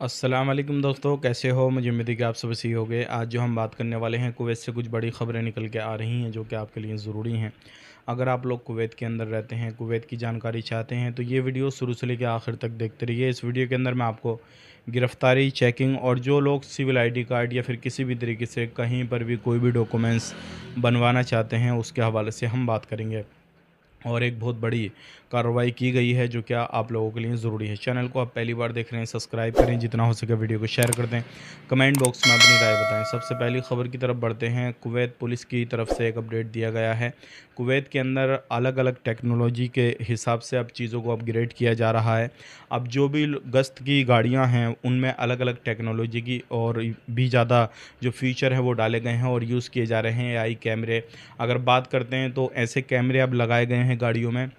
अस्सलाम वालेकुम दोस्तों, कैसे हो? मुझे उम्मीद है कि आप सब सही होंगे। आज जो हम बात करने वाले हैं, कुवैत से कुछ बड़ी ख़बरें निकल के आ रही हैं जो कि आपके लिए ज़रूरी हैं। अगर आप लोग कुवैत के अंदर रहते हैं, कुवैत की जानकारी चाहते हैं, तो ये वीडियो शुरू से लेकर आखिर तक देखते रहिए। इस वीडियो के अंदर मैं आपको गिरफ़्तारी, चेकिंग और जो लोग सिविल आईडी कार्ड या फिर किसी भी तरीके से कहीं पर भी कोई भी डॉक्यूमेंट्स बनवाना चाहते हैं, उसके हवाले से हम बात करेंगे। और एक बहुत बड़ी कार्रवाई की गई है जो क्या आप लोगों के लिए ज़रूरी है। चैनल को आप पहली बार देख रहे हैं, सब्सक्राइब करें, जितना हो सके वीडियो को शेयर कर दें, कमेंट बॉक्स में अपनी राय बताएं। सबसे पहली खबर की तरफ बढ़ते हैं। कुवैत पुलिस की तरफ से एक अपडेट दिया गया है। कुवैत के अंदर अलग अलग टेक्नोलॉजी के हिसाब से अब चीज़ों को अपग्रेड किया जा रहा है। अब जो भी गश्त की गाड़ियाँ हैं उनमें अलग अलग टेक्नोलॉजी की और भी ज़्यादा जो फीचर है वो डाले गए हैं और यूज़ किए जा रहे हैं। एआई कैमरे अगर बात करते हैं तो ऐसे कैमरे अब लगाए गए हैं गाड़ियों में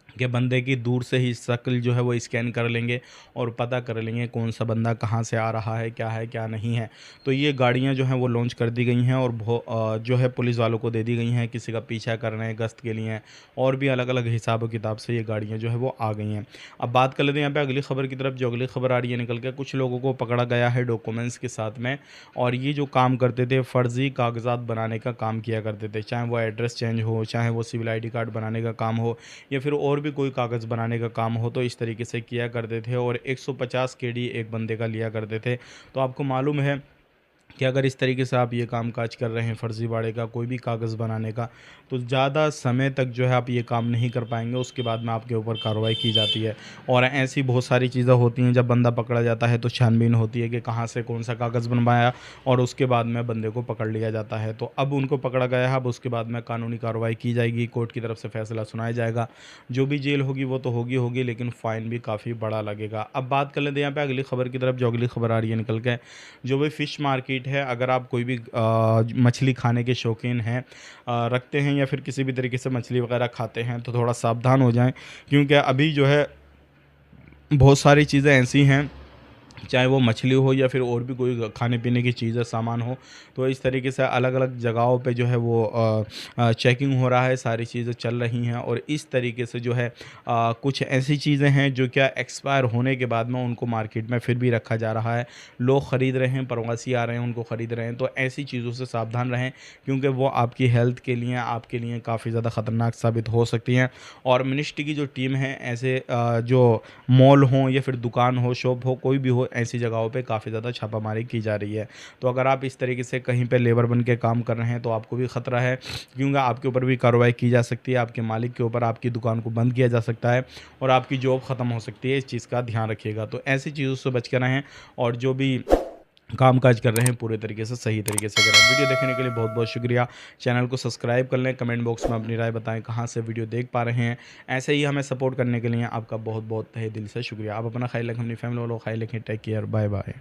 कि बंदे की दूर से ही शक्ल जो है वो स्कैन कर लेंगे और पता कर लेंगे कौन सा बंदा कहाँ से आ रहा है क्या नहीं है। तो ये गाड़ियाँ जो हैं वो लॉन्च कर दी गई हैं और जो है पुलिस वालों को दे दी गई हैं, किसी का पीछा करने गश्त के लिए और भी अलग अलग हिसाब किताब से ये गाड़ियाँ जो है वो आ गई हैं। अब बात कर लेते हैं यहाँ पे अगली खबर की तरफ। जो अगली खबर आ रही है निकल के, कुछ लोगों को पकड़ा गया है डॉक्यूमेंट्स के साथ में, और ये जो काम करते थे फ़र्ज़ी कागजात बनाने का काम किया करते थे, चाहे वो एड्रेस चेंज हो, चाहे वो सिविल आईडी कार्ड बनाने का काम हो या फिर और भी कोई कागज़ बनाने का काम हो, तो इस तरीके से किया करते थे और 150 केडी एक बंदे का लिया करते थे। तो आपको मालूम है कि अगर इस तरीके से आप ये काम-काज कर रहे हैं फ़र्ज़ीवाड़े का, कोई भी कागज़ बनाने का, तो ज़्यादा समय तक जो है आप ये काम नहीं कर पाएँगे। उसके बाद में आपके ऊपर कार्रवाई की जाती है और ऐसी बहुत सारी चीज़ें होती हैं। जब बंदा पकड़ा जाता है तो छानबीन होती है कि कहाँ से कौन-सा कागज़ बनवाया और उसके बाद में बंदे को पकड़ लिया जाता है। तो अब उनको पकड़ा गया है, अब उसके बाद में कानूनी कार्रवाई की जाएगी, कोर्ट की तरफ से फ़ैसला सुनाया जाएगा। जो भी जेल होगी वो तो होगी, लेकिन फ़ाइन भी काफ़ी बड़ा लगेगा। अब बात कर लेते हैं यहाँ पे अगली खबर की तरफ। जो अगली खबर आ रही है निकल के, जो भी फ़िश मार्केट है, अगर आप कोई भी मछली खाने के शौकीन हैं, रखते हैं या फिर किसी भी तरीके से मछली वगैरह खाते हैं, तो थोड़ा सावधान हो जाएं, क्योंकि अभी जो है बहुत सारी चीज़ें ऐसी हैं, चाहे वो मछली हो या फिर और भी कोई खाने पीने की चीज़ है, सामान हो, तो इस तरीके से अलग अलग जगहों पे जो है वो चेकिंग हो रहा है, सारी चीज़ें चल रही हैं और इस तरीके से जो है कुछ ऐसी चीज़ें हैं जो क्या एक्सपायर होने के बाद में उनको मार्केट में फिर भी रखा जा रहा है। लोग ख़रीद रहे हैं, प्रवासी आ रहे हैं, उनको ख़रीद रहे हैं। तो ऐसी चीज़ों से सावधान रहें, क्योंकि वो आपकी हेल्थ के लिए, आपके लिए काफ़ी ज़्यादा ख़तरनाक साबित हो सकती हैं। और मिनिस्ट्री की जो टीम है, ऐसे जो मॉल हों या फिर दुकान हो, शॉप हो, कोई भी हो, ऐसी जगहों पे काफ़ी ज़्यादा छापामारी की जा रही है। तो अगर आप इस तरीके से कहीं पे लेबर बन के काम कर रहे हैं तो आपको भी ख़तरा है, क्योंकि आपके ऊपर भी कार्रवाई की जा सकती है, आपके मालिक के ऊपर आपकी दुकान को बंद किया जा सकता है और आपकी जॉब ख़त्म हो सकती है। इस चीज़ का ध्यान रखिएगा। तो ऐसी चीज़ों से बच के रहें और जो भी काम-काज कर रहे हैं पूरे तरीके से, सही तरीके से करें। वीडियो देखने के लिए बहुत-बहुत शुक्रिया। चैनल को सब्सक्राइब कर लें, कमेंट बॉक्स में अपनी राय बताएँ कहाँ से वीडियो देख पा रहे हैं। ऐसे ही हमें सपोर्ट करने के लिए आपका बहुत-बहुत तहे दिल से शुक्रिया। आप अपना ख़याल रखें, अपनी फैमिली वालों का ख़याल रखें। Take care, bye-bye.